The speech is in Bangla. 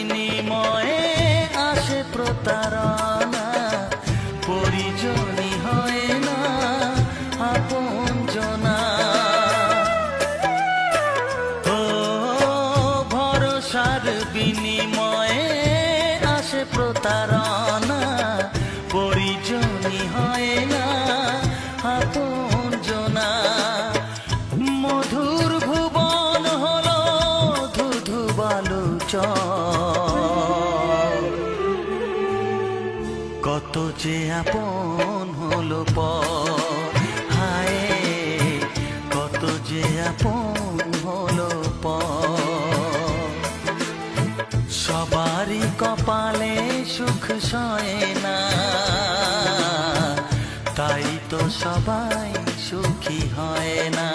বিনিময়ে আসে প্রতারণা, পরিজনই হয় না আপনজনা। ও ভরসার বিনিময়ে আসে প্রতারণা, পরিজনই হয় না আপনজনা। মধুর ভুবন হলো ধুধু বালুচর, কত যে আপন হলো পর, হায় কত যে আপন হলো পর। সবারই কপালে সুখ সয় না, তাই তো সবাই সুখী হয় না।